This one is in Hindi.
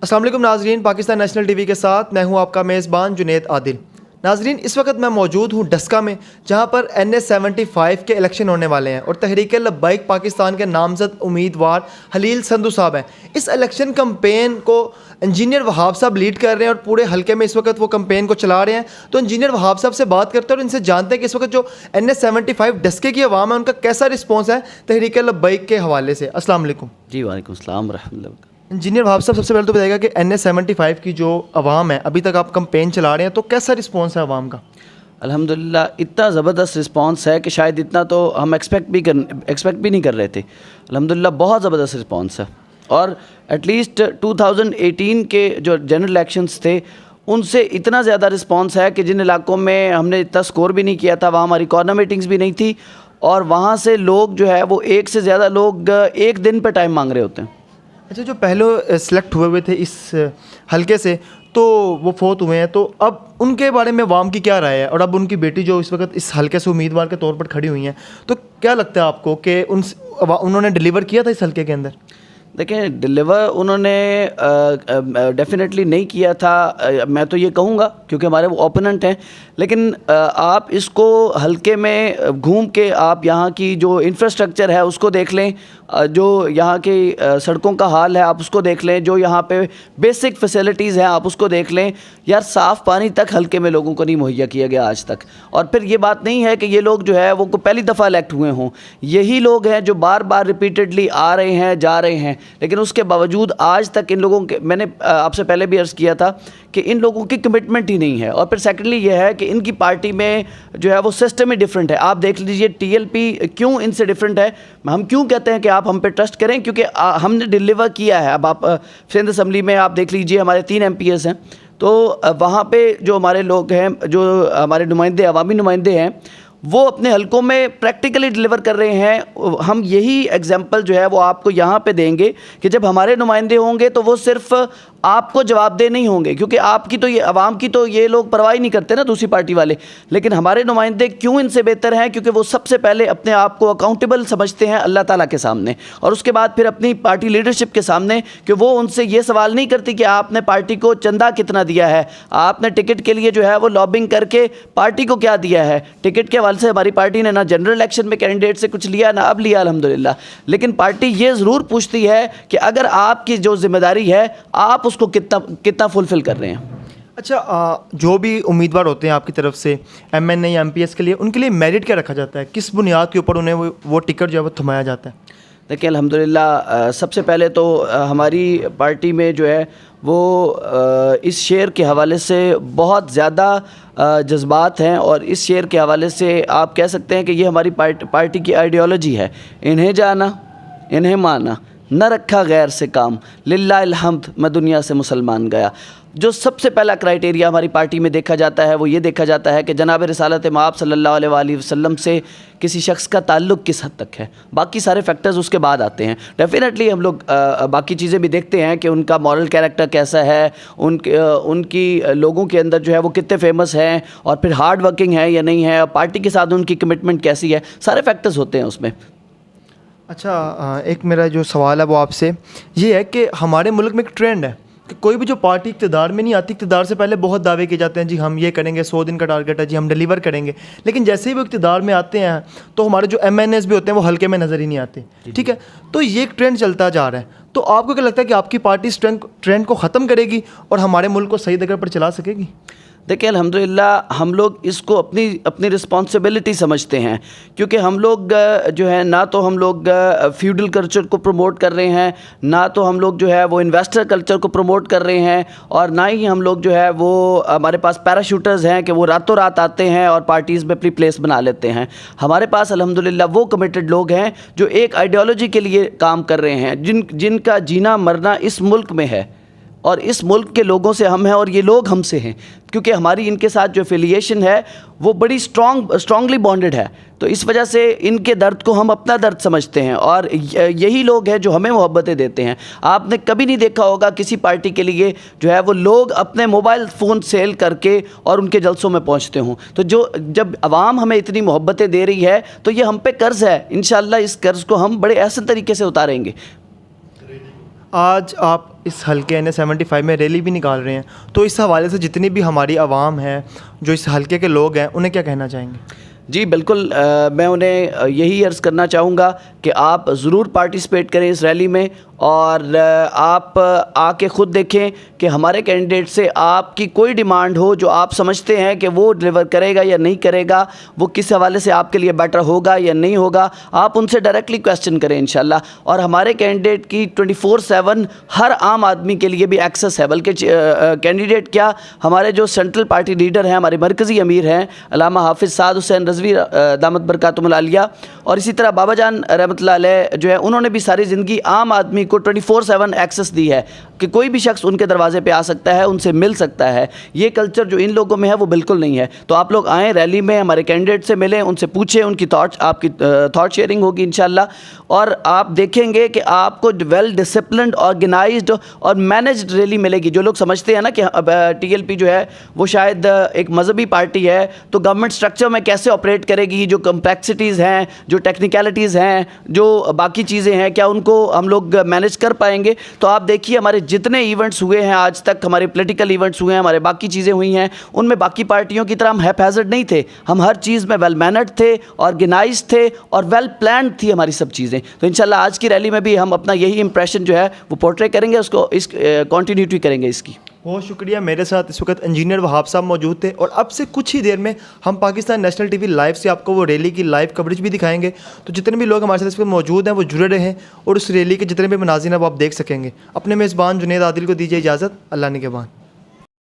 अस्सलाम वालेकुम नाजरीन, पाकिस्तान नेशनल टीवी के साथ मैं हूं आपका मेज़बान जुनेद आदिल। नाजरीन, इस वक्त मैं मौजूद हूं डस्का में, जहां पर NS-75 के इलेक्शन होने वाले हैं और तहरीक लब्बैक पाकिस्तान के नामजद उम्मीदवार हलील संधू साहब हैं। इस इलेक्शन कम्पेन को इंजीनियर वहाब साहब लीड कर रहे हैं और पूरे हल्के में इस वक्त वो कम्पेन को चला रहे हैं। तो इंजीनियर वहाब साहब से बात करते हैं और इनसे जानते हैं कि इस वक्त जो NS-75 डस्के की आवाम है उनका कैसा रिस्पॉन्स है तहरीक लब्बैक के हवाले से। अस्सलाम वालेकुम। जी वालेकुम सलाम रहमतुल्लाह। इंजीनियर वहाब साहब, सबसे पहले तो बताइएगा कि NS-75 की जो आवाम है, अभी तक आप कंपेन चला रहे हैं, तो कैसा रिस्पांस है आवाम का? अल्हम्दुलिल्लाह इतना ज़बरदस्त रिस्पांस है कि शायद इतना तो हम एक्सपेक्ट भी नहीं कर रहे थे। अल्हम्दुलिल्लाह बहुत ज़बरदस्त रिस्पांस है और एटलीस्ट 2018 के जो जनरल इलेक्शंस थे उनसे इतना ज़्यादा रिस्पांस है कि जिन इलाकों में हमने इतना स्कोर भी नहीं किया था वहाँ हमारी कॉर्नर मीटिंग्स भी नहीं थी और वहाँ से लोग जो है वो एक से ज़्यादा लोग एक दिन पर टाइम मांग रहे होते हैं। अच्छा, जो पहले सेलेक्ट हुए थे इस हल्के से, तो वो फोत हुए हैं, तो अब उनके बारे में आवाम की क्या राय है? और अब उनकी बेटी जो इस वक्त इस हल्के से उम्मीदवार के तौर पर खड़ी हुई हैं, तो क्या लगता है आपको कि उन्होंने डिलीवर किया था इस हल्के के अंदर? देखें, डिलीवर उन्होंने डेफिनेटली नहीं किया था, मैं तो ये कहूँगा, क्योंकि हमारे वो ओपोनेंट हैं। लेकिन आप इसको हल्के में घूम के आप यहाँ की जो इंफ्रास्ट्रक्चर है उसको देख लें, जो यहाँ की सड़कों का हाल है आप उसको देख लें, जो यहाँ पे बेसिक फैसिलिटीज़ हैं आप उसको देख लें। यार, साफ़ पानी तक हल्के में लोगों को नहीं मुहैया किया गया आज तक। और फिर ये बात नहीं है कि ये लोग जो है वो पहली दफ़ा इलेक्ट हुए हों, यही लोग हैं जो बार बार रिपीटेडली आ रहे हैं जा रहे हैं, लेकिन उसके बावजूद आज तक इन लोगों के, मैंने आपसे पहले भी अर्ज़ किया था कि इन लोगों की कमिटमेंट ही नहीं है। और फिर सेकेंडली ये है कि इनकी पार्टी में जो है वो सिस्टम ही डिफरेंट है। आप देख लीजिए TLP क्यों इनसे डिफरेंट है, हम क्यों कहते हैं कि आप हम पे ट्रस्ट करें, क्योंकि हमने डिलीवर किया है। अब आप सिंध असम्बली में आप देख लीजिए, हमारे 3 MPs हैं, तो वहाँ पे जो हमारे लोग हैं, जो हमारे नुमाइंदे, अवामी नुमाइंदे हैं, वो अपने हलकों में प्रैक्टिकली डिलीवर कर रहे हैं। हम यही एग्जांपल जो है वो आपको यहाँ पे देंगे कि जब हमारे नुमाइंदे होंगे तो वो सिर्फ आपको जवाबदेह नहीं होंगे, क्योंकि आपकी तो ये आवाम की तो ये लोग परवाह ही नहीं करते ना, दूसरी पार्टी वाले। लेकिन हमारे नुमाइंदे क्यों इनसे बेहतर हैं? क्योंकि वो सबसे पहले अपने आप को अकाउंटेबल समझते हैं अल्लाह ताला के सामने, और उसके बाद फिर अपनी पार्टी लीडरशिप के सामने, कि वो उनसे ये सवाल नहीं करती कि आपने पार्टी को चंदा कितना दिया है, आपने टिकट के लिए जो है वो लॉबिंग करके पार्टी को क्या दिया है। टिकट के हवाले से हमारी पार्टी ने ना जनरल इलेक्शन में कैंडिडेट से कुछ लिया, ना अब लिया अल्हम्दुलिल्लाह। लेकिन पार्टी ये ज़रूर पूछती है कि अगर आपकी जो जिम्मेदारी है आप उसको कितना फुलफिल कर रहे हैं। अच्छा, जो भी उम्मीदवार होते हैं आपकी तरफ से MNA या MPS के लिए, उनके लिए मेरिट क्या रखा जाता है? किस बुनियाद के ऊपर उन्हें वो टिकट जो है वो थमाया जाता है? देखिए, अल्हम्दुलिल्लाह सबसे पहले तो हमारी पार्टी में जो है वो इस शेर के हवाले से बहुत ज़्यादा जज्बात हैं, और इस शेर के हवाले से आप कह सकते हैं कि ये हमारी पार्टी की आइडियोलॉजी है। इन्हें जाना, इन्हें माना, न रखा गैर से काम, लिल्लाहिल हम्द, मैं दुनिया से मुसलमान गया। जो सबसे पहला क्राइटेरिया हमारी पार्टी में देखा जाता है वो ये देखा जाता है कि जनाब रिसालत मआब सल्लल्लाहु अलैहि वसल्लम से किसी शख्स का ताल्लुक़ किस हद तक है। बाकी सारे फैक्टर्स उसके बाद आते हैं। डेफिनेटली हम लोग बाकी चीज़ें भी देखते हैं कि उनका मॉरल कैरेक्टर कैसा है, उनकी लोगों के अंदर जो है वो कितने फेमस हैं, और फिर हार्ड वर्किंग है या नहीं है, पार्टी के साथ उनकी कमिटमेंट कैसी है, सारे फैक्टर्स होते हैं उसमें। अच्छा, एक मेरा जो सवाल है वो आपसे ये है कि हमारे मुल्क में एक ट्रेंड है कि कोई भी जो पार्टी इक़्तिदार में नहीं आती, इक़्तिदार से पहले बहुत दावे किए जाते हैं, जी हम ये करेंगे, 100 दिन का टारगेट है, जी हम डिलीवर करेंगे। लेकिन जैसे ही वो इक़्तिदार में आते हैं तो हमारे जो MNAs भी होते हैं वो हल्के में नज़र ही नहीं आते। ठीक है, तो ये एक ट्रेंड चलता जा रहा है। तो आपको क्या लगता है कि आपकी पार्टी इस ट्रेंड को ख़त्म करेगी और हमारे मुल्क को सही जगह पर चला सकेगी? देखिए, अल्हम्दुलिल्लाह हम लोग इसको अपनी रिस्पॉन्सिबिलिटी समझते हैं, क्योंकि हम लोग जो है ना तो हम लोग फ्यूडल कल्चर को प्रमोट कर रहे हैं, ना तो हम लोग जो है वो इन्वेस्टर कल्चर को प्रमोट कर रहे हैं, और ना ही हम लोग जो है वो हमारे पास पैराशूटर्स हैं कि वो रातों रात आते हैं और पार्टीज़ में अपनी प्लेस बना लेते हैं। हमारे पास अल्हम्दुलिल्लाह वो कमिटेड लोग हैं जो एक आइडियोलॉजी के लिए काम कर रहे हैं, जिनका जीना मरना इस मुल्क में है, और इस मुल्क के लोगों से हम हैं और ये लोग हमसे हैं, क्योंकि हमारी इनके साथ जो एफिलिएशन है वो बड़ी स्ट्रांगली बॉन्डेड है। तो इस वजह से इनके दर्द को हम अपना दर्द समझते हैं, और यही लोग हैं जो हमें मोहब्बतें देते हैं। आपने कभी नहीं देखा होगा किसी पार्टी के लिए जो है वो लोग अपने मोबाइल फ़ोन सेल करके और उनके जलसों में पहुंचते हों। तो जब आवाम हमें इतनी मोहब्बतें दे रही है तो ये हम पे कर्ज़ है। इंशाअल्लाह इस कर्ज़ को हम बड़े एहसन तरीके से उतारेंगे। आज आप इस हल्के NA-75 में रैली भी निकाल रहे हैं, तो इस हवाले से जितनी भी हमारी आवाम है, जो इस हल्के के लोग हैं, उन्हें क्या कहना चाहेंगे? जी बिल्कुल, मैं उन्हें यही अर्ज़ करना चाहूँगा कि आप ज़रूर पार्टिसिपेट करें इस रैली में, और आप आके ख़ुद देखें कि हमारे कैंडिडेट से आपकी कोई डिमांड हो जो आप समझते हैं कि वो डिलीवर करेगा या नहीं करेगा, वो किस हवाले से आपके लिए बेटर होगा या नहीं होगा, आप उनसे डायरेक्टली क्वेश्चन करें इंशाल्लाह। और हमारे कैंडिडेट की 24/7 हर आम आदमी के लिए भी एक्सेस है, बल्कि कैंडिडेट क्या, हमारे जो सेंट्रल पार्टी लीडर हैं, हमारे मरकज़ी अमीर हैं अल्लामा हाफिज़ साद हुसैन रज़वी दामत बरकातुहुल आलिया, और इसी तरह बाबा जान रहमतुल्लाह अलैह जो है, उन्होंने भी सारी ज़िंदगी आम आदमी को 24/7 एक्सेस दी है कि कोई भी शख्स उनके दरवाजे पे आ सकता है, उनसे मिल सकता है। ये कल्चर जो इन लोगों में है वो बिल्कुल नहीं है। तो आप लोग आएँ रैली में, हमारे कैंडिडेट से मिलें, उनसे पूछें, उनकी आपकी थॉट शेयरिंग होगी इंशाल्लाह, और आप देखेंगे कि आपको वेल डिसिप्लिन्ड, ऑर्गेनाइज्ड और मैनेज्ड रैली मिलेगी। जो लोग समझते हैं ना कि TLP जो है वो शायद एक मजहबी पार्टी है, तो गवर्नमेंट स्ट्रक्चर में कैसे ऑपरेट करेगी, जो कम्प्लेक्सिटीज़ हैं, जो टेक्निकलिटीज़ हैं, जो बाकी चीज़ें हैं, क्या उनको हम लोग मैनेज कर पाएंगे? तो आप देखिए हमारे जितने इवेंट्स हुए हैं आज तक, हमारे पॉलिटिकल इवेंट्स हुए हैं, हमारे बाकी चीज़ें हुई हैं, उनमें बाकी पार्टियों की तरह हम हैपहैज़र्ड नहीं थे। हम हर चीज़ में वेल मैनर्ड थे, ऑर्गेनाइज थे, और वेल प्लान्ड थी हमारी सब चीज़ें। तो इंशाल्लाह आज की रैली में भी हम अपना यही इंप्रेशन जो है वो पोर्ट्रे करेंगे, उसको इस कॉन्टीन्यूटी करेंगे इसकी। बहुत शुक्रिया। मेरे साथ इस वक्त इंजीनियर वहाब साहब मौजूद थे, और अब से कुछ ही देर में हम पाकिस्तान नेशनल टीवी लाइव से आपको वो रैली की लाइव कवरेज भी दिखाएंगे। तो जितने भी लोग हमारे साथ इस वक्त मौजूद हैं वो जुड़े रहें, और उस रैली के जितने भी मनाज़िर हैं वो आप देख सकेंगे। अपने मेज़बान जुनैद आदिल को दीजिए इजाज़त। अल्लाह निगहबान।